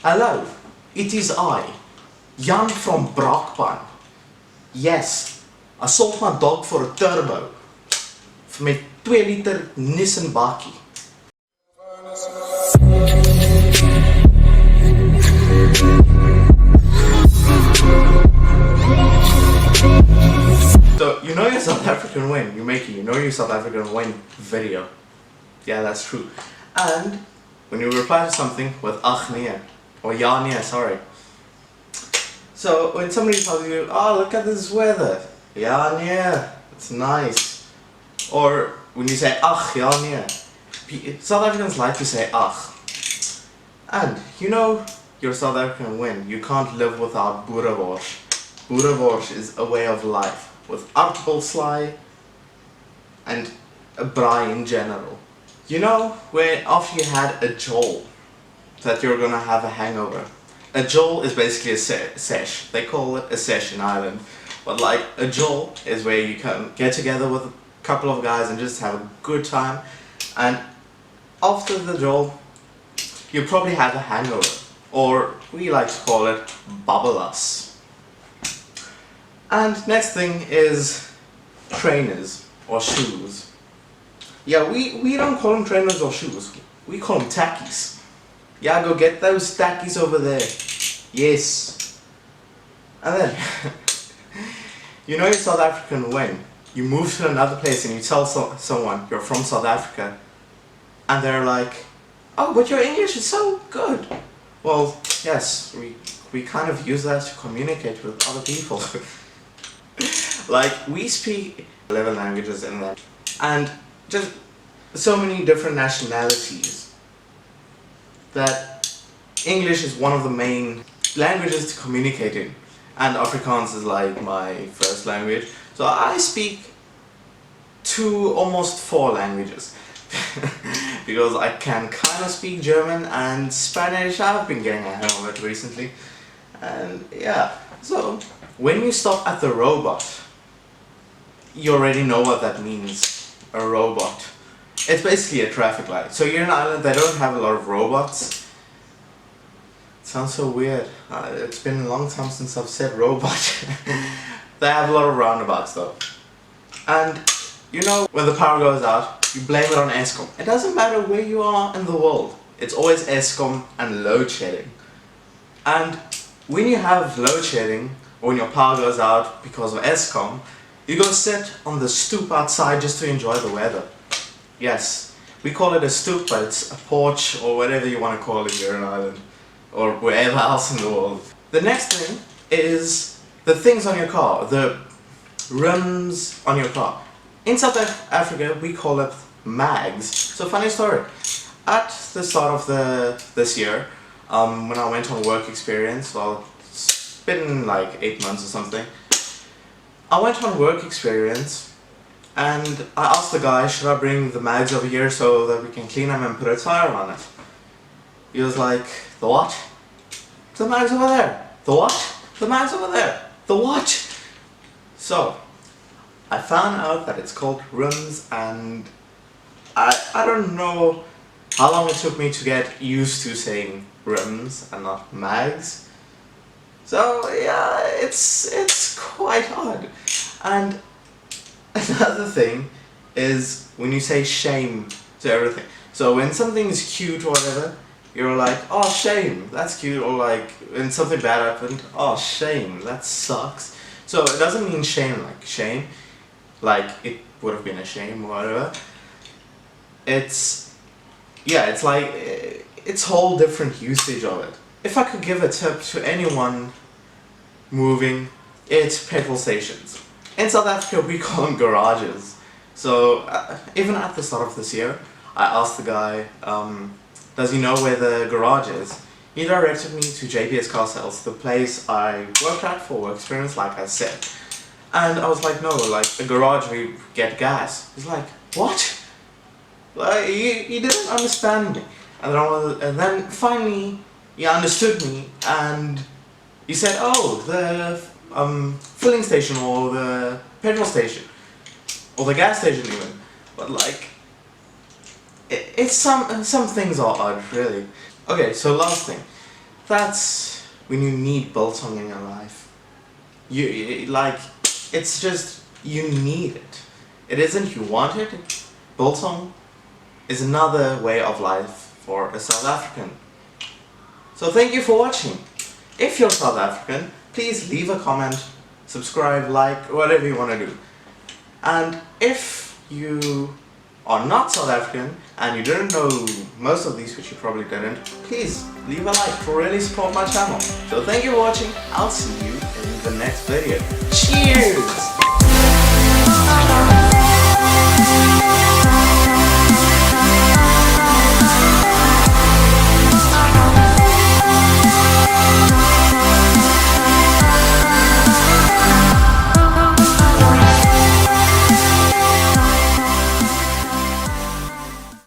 Hello, it is I, Jan from Brakpan. Yes, I sold my dog for a turbo. Met 2 liter Nissan bakkie. So, you know you're South African when you're making you know you're South African when video. Yeah, that's true. And when you reply to something with ach nee, or ja nee, sorry. So when somebody tells you, oh look at this weather, ja nee, it's nice. Or when you say ach, ja nee, South Africans like to say ach. And you know you're South African when you can't live without boerewors. Boerewors is a way of life with aardappelsly and a braai in general. You know when after you had a jol that you're gonna have a hangover. A jol is basically a sesh. They call it a sesh in Ireland. But like a jol is where you can get together with a couple of guys and just have a good time. And after the jol, you probably have a hangover. Or we like to call it babbelas. And next thing is trainers or shoes. Yeah, we don't call them trainers or shoes. We call them tackies. Yeah, go get those tackies over there. Yes. And then, you know you're South African when you move to another place and you tell someone you're from South Africa and they're like, oh, but your English is so good. Well, yes, we kind of use that to communicate with other people. Like, we speak 11 languages in that. And just so many different nationalities that English is one of the main languages to communicate in. And Afrikaans is like my first language. So I speak 2, almost 4 languages. Because I can kind of speak German and Spanish. I've been getting a hang of it recently. And yeah, so when you stop at the robot, you already know what that means. A robot. It's basically a traffic light. So you're in Ireland, they don't have a lot of robots. It sounds so weird. It's been a long time since I've said robot. They have a lot of roundabouts though. And you know, when the power goes out, you blame it on Eskom. It doesn't matter where you are in the world. It's always Eskom and load shedding. And when you have load shedding, or when your power goes out because of Eskom, you go sit on the stoop outside just to enjoy the weather. Yes, we call it a stoop, but it's a porch or whatever you want to call it here in Ireland. Or wherever else in the world. The next thing is the things on your car, the rims on your car. In South Africa, we call it mags. So funny story. At the start of this year, when I went on work experience, well, it's been like 8 months or something. I went on work experience and I asked the guy, should I bring the mags over here so that we can clean them and put a tire on it? He was like, the what? The mag's over there. The what? The mag's over there. The what? So, I found out that it's called rims, and I don't know how long it took me to get used to saying rims and not mags. So yeah, it's quite odd. And another thing is when you say shame to everything. So when something is cute or whatever, you're like, oh shame, that's cute. Or like when something bad happened, oh shame, that sucks. So it doesn't mean shame like shame, like it would have been a shame or whatever. It's, yeah, it's like, it's whole different usage of it. If I could give a tip to anyone moving, it's petrol stations. In South Africa we call them garages. So even at the start of this year, I asked the guy, does he know where the garage is? He directed me to JBS Car Sales, the place I worked at for work experience, like I said. And I was like, no, like a garage where you get gas. He's like, what? Like, he didn't understand me. And then finally he understood me and he said, oh, the filling station or the petrol station or the gas station even. But like, it's some things are odd, really. Okay, so last thing. That's when you need biltong in your life. Like, it's just, you need it. It isn't you want it. Biltong is another way of life for a South African. So thank you for watching. If you're South African, please leave a comment, subscribe, like, whatever you want to do. And if you are not South African and you didn't know most of these, which you probably didn't, please leave a like to really support my channel. So thank you for watching. I'll see you in the next video. Cheers!